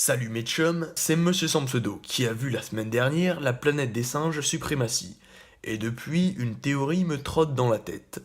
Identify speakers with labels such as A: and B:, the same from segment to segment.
A: Salut mes chums, c'est Monsieur sans pseudo qui a vu la semaine dernière la planète des singes Suprématie. Et depuis, une théorie me trotte dans la tête.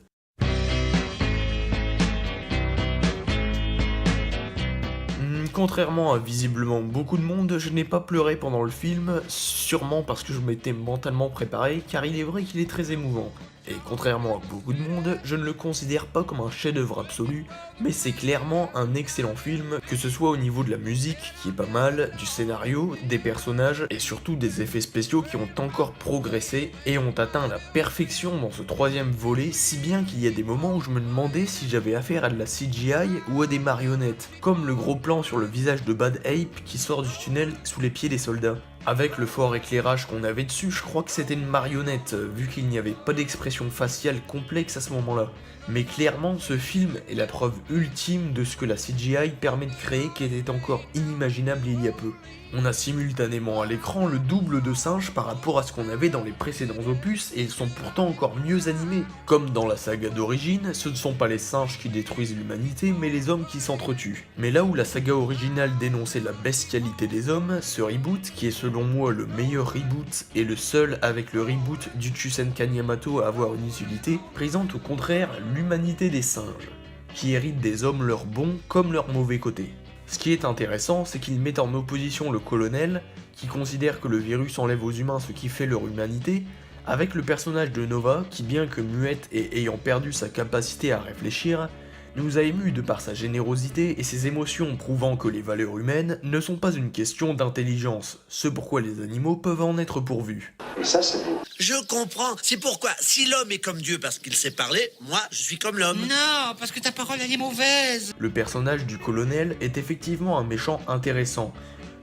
A: Contrairement à visiblement beaucoup de monde, je n'ai pas pleuré pendant le film, sûrement parce que je m'étais mentalement préparé, car il est vrai qu'il est très émouvant. Et contrairement à beaucoup de monde, je ne le considère pas comme un chef-d'œuvre absolu, mais c'est clairement un excellent film, que ce soit au niveau de la musique, qui est pas mal, du scénario, des personnages, et surtout des effets spéciaux qui ont encore progressé, et ont atteint la perfection dans ce troisième volet, si bien qu'il y a des moments où je me demandais si j'avais affaire à de la CGI ou à des marionnettes, comme le gros plan sur le visage de Bad Ape qui sort du tunnel sous les pieds des soldats. Avec le fort éclairage qu'on avait dessus, je crois que c'était une marionnette, vu qu'il n'y avait pas d'expression faciale complexe à ce moment-là. Mais clairement, ce film est la preuve ultime de ce que la CGI permet de créer qui était encore inimaginable il y a peu. On a simultanément à l'écran le double de singes par rapport à ce qu'on avait dans les précédents opus et ils sont pourtant encore mieux animés. Comme dans la saga d'origine, ce ne sont pas les singes qui détruisent l'humanité mais les hommes qui s'entretuent. Mais là où la saga originale dénonçait la bestialité des hommes, ce reboot, qui est selon moi le meilleur reboot et le seul avec le reboot du Chusenkan Yamato à avoir une utilité, présente au contraire l'humanité des singes, qui héritent des hommes leurs bons comme leurs mauvais côtés. Ce qui est intéressant, c'est qu'ils mettent en opposition le colonel, qui considère que le virus enlève aux humains ce qui fait leur humanité, avec le personnage de Nova, qui bien que muette et ayant perdu sa capacité à réfléchir, nous a émus de par sa générosité et ses émotions prouvant que les valeurs humaines ne sont pas une question d'intelligence, ce pourquoi les animaux peuvent en être pourvus.
B: Et ça, c'est beau.
C: Je comprends. C'est pourquoi, si l'homme est comme Dieu parce qu'il sait parler, moi, je suis comme l'homme.
D: Non, parce que ta parole, elle est mauvaise.
A: Le personnage du colonel est effectivement un méchant intéressant,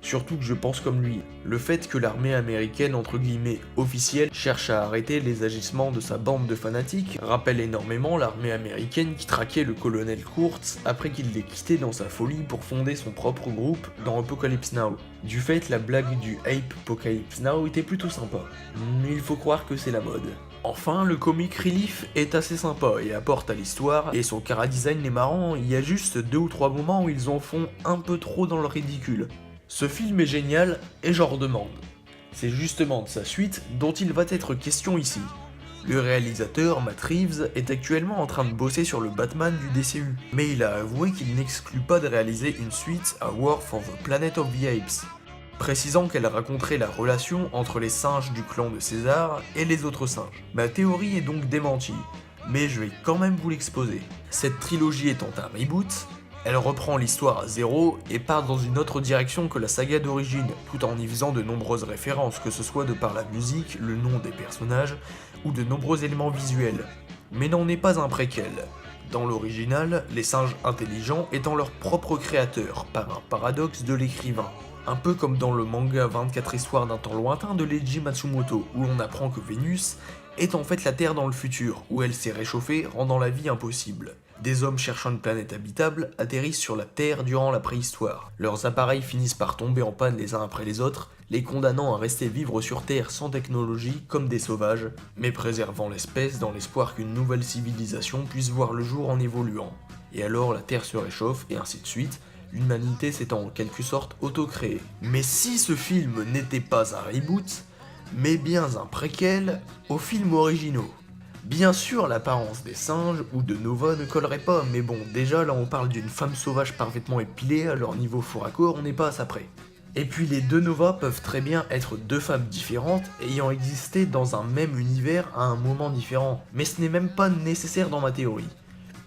A: surtout que je pense comme lui. Le fait que l'armée américaine entre guillemets officielle cherche à arrêter les agissements de sa bande de fanatiques rappelle énormément l'armée américaine qui traquait le colonel Kurtz après qu'il l'ait quitté dans sa folie pour fonder son propre groupe dans Apocalypse Now. Du fait, la blague du Ape Apocalypse Now était plutôt sympa, mais il faut croire que c'est la mode. Enfin, le comic relief est assez sympa et apporte à l'histoire, et son chara-design est marrant, il y a juste 2 ou 3 moments où ils en font un peu trop dans le ridicule. Ce film est génial et j'en redemande. C'est justement de sa suite dont il va être question ici. Le réalisateur, Matt Reeves, est actuellement en train de bosser sur le Batman du DCU, mais il a avoué qu'il n'exclut pas de réaliser une suite à War for the Planet of the Apes, précisant qu'elle raconterait la relation entre les singes du clan de César et les autres singes. Ma théorie est donc démentie, mais je vais quand même vous l'exposer. Cette trilogie étant un reboot, elle reprend l'histoire à zéro et part dans une autre direction que la saga d'origine, tout en y faisant de nombreuses références, que ce soit de par la musique, le nom des personnages, ou de nombreux éléments visuels. Mais n'en est pas un préquel. Dans l'original, les singes intelligents étant leurs propres créateurs, par un paradoxe de l'écrivain. Un peu comme dans le manga 24 histoires d'un temps lointain de Leiji Matsumoto, où l'on apprend que Vénus est en fait la Terre dans le futur, où elle s'est réchauffée, rendant la vie impossible. Des hommes cherchant une planète habitable atterrissent sur la Terre durant la préhistoire. Leurs appareils finissent par tomber en panne les uns après les autres, les condamnant à rester vivre sur Terre sans technologie comme des sauvages, mais préservant l'espèce dans l'espoir qu'une nouvelle civilisation puisse voir le jour en évoluant. Et alors la Terre se réchauffe, et ainsi de suite, l'humanité s'étant en quelque sorte auto-créée. Mais si ce film n'était pas un reboot, mais bien un préquel aux films originaux. Bien sûr, l'apparence des singes ou de Nova ne collerait pas, mais bon, déjà là on parle d'une femme sauvage parfaitement épilée, alors niveau four à corps, on n'est pas à ça près. Et puis les deux Nova peuvent très bien être deux femmes différentes ayant existé dans un même univers à un moment différent, mais ce n'est même pas nécessaire dans ma théorie,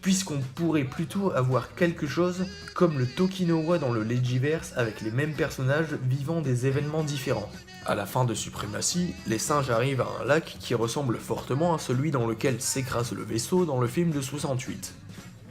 A: puisqu'on pourrait plutôt avoir quelque chose comme le Tokinowa dans le Legiverse avec les mêmes personnages vivant des événements différents. À la fin de Suprématie, les singes arrivent à un lac qui ressemble fortement à celui dans lequel s'écrase le vaisseau dans le film de 68.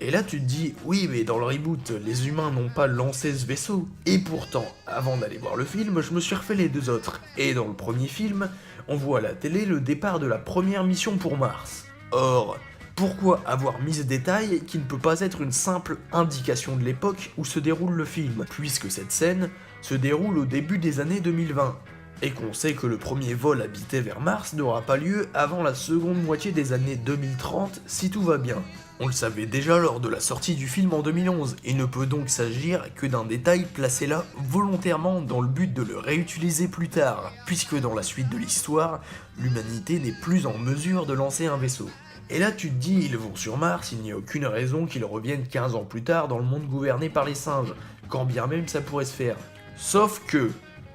A: Et là tu te dis, oui mais dans le reboot, les humains n'ont pas lancé ce vaisseau. Et pourtant, avant d'aller voir le film, je me suis refait les 2 autres. Et dans le premier film, on voit à la télé le départ de la première mission pour Mars. Or, pourquoi avoir mis ce détail qui ne peut pas être une simple indication de l'époque où se déroule le film, puisque cette scène se déroule au début des années 2020, et qu'on sait que le premier vol habité vers Mars n'aura pas lieu avant la seconde moitié des années 2030 si tout va bien. On le savait déjà lors de la sortie du film en 2011, et ne peut donc s'agir que d'un détail placé là volontairement dans le but de le réutiliser plus tard, puisque dans la suite de l'histoire, l'humanité n'est plus en mesure de lancer un vaisseau. Et là tu te dis, ils vont sur Mars, il n'y a aucune raison qu'ils reviennent 15 ans plus tard dans le monde gouverné par les singes, quand bien même ça pourrait se faire. Sauf que,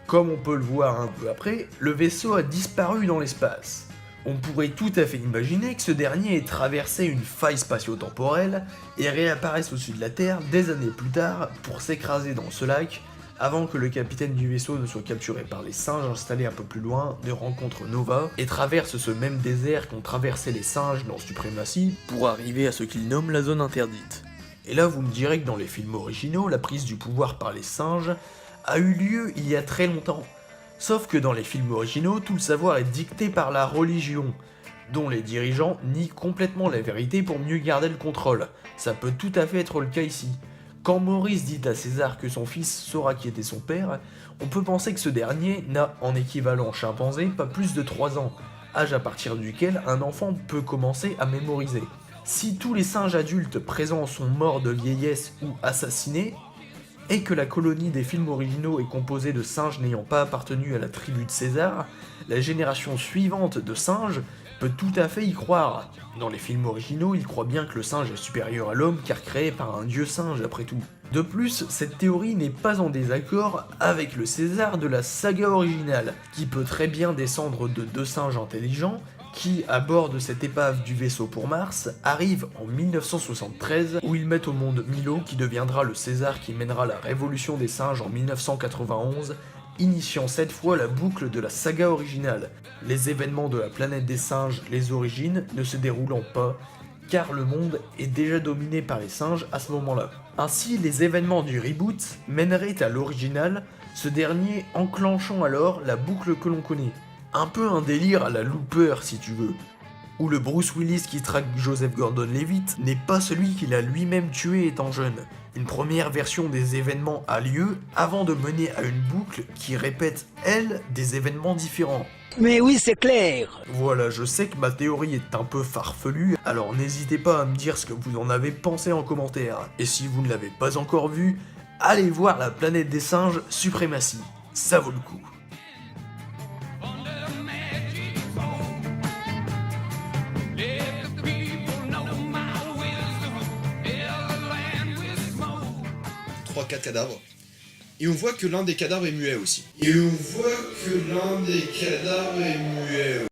A: comme on peut le voir un peu après, le vaisseau a disparu dans l'espace. On pourrait tout à fait imaginer que ce dernier ait traversé une faille spatio-temporelle et réapparaisse au-dessus de la Terre des années plus tard pour s'écraser dans ce lac, avant que le capitaine du vaisseau ne soit capturé par les singes installés un peu plus loin, ne rencontre Nova et traverse ce même désert qu'ont traversé les singes dans Supremacy pour arriver à ce qu'ils nomment la zone interdite. Et là vous me direz que dans les films originaux, la prise du pouvoir par les singes a eu lieu il y a très longtemps. Sauf que dans les films originaux, tout le savoir est dicté par la religion, dont les dirigeants nient complètement la vérité pour mieux garder le contrôle. Ça peut tout à fait être le cas ici. Quand Maurice dit à César que son fils saura qui était son père, on peut penser que ce dernier n'a, en équivalent chimpanzé, pas plus de 3 ans, âge à partir duquel un enfant peut commencer à mémoriser. Si tous les singes adultes présents sont morts de vieillesse ou assassinés, et que la colonie des films originaux est composée de singes n'ayant pas appartenu à la tribu de César, la génération suivante de singes peut tout à fait y croire. Dans les films originaux, il croit bien que le singe est supérieur à l'homme car créé par un dieu singe après tout. De plus, cette théorie n'est pas en désaccord avec le César de la saga originale, qui peut très bien descendre de 2 singes intelligents, qui, à bord de cette épave du vaisseau pour Mars, arrivent en 1973 où ils mettent au monde Milo qui deviendra le César qui mènera la révolution des singes en 1991, initiant cette fois la boucle de la saga originale. Les événements de la planète des singes, les origines, ne se déroulant pas, car le monde est déjà dominé par les singes à ce moment-là. Ainsi, les événements du reboot mèneraient à l'original, ce dernier enclenchant alors la boucle que l'on connaît. Un peu un délire à la Looper si tu veux, où le Bruce Willis qui traque Joseph Gordon-Levitt n'est pas celui qu'il a lui-même tué étant jeune. Une première version des événements a lieu avant de mener à une boucle qui répète, elle, des événements différents.
B: Mais oui, c'est clair.
A: Voilà, je sais que ma théorie est un peu farfelue, alors n'hésitez pas à me dire ce que vous en avez pensé en commentaire. Et si vous ne l'avez pas encore vu, allez voir la planète des singes Supremacy, ça vaut le coup.
E: Trois, quatre cadavres. Et on voit que l'un des cadavres est muet aussi.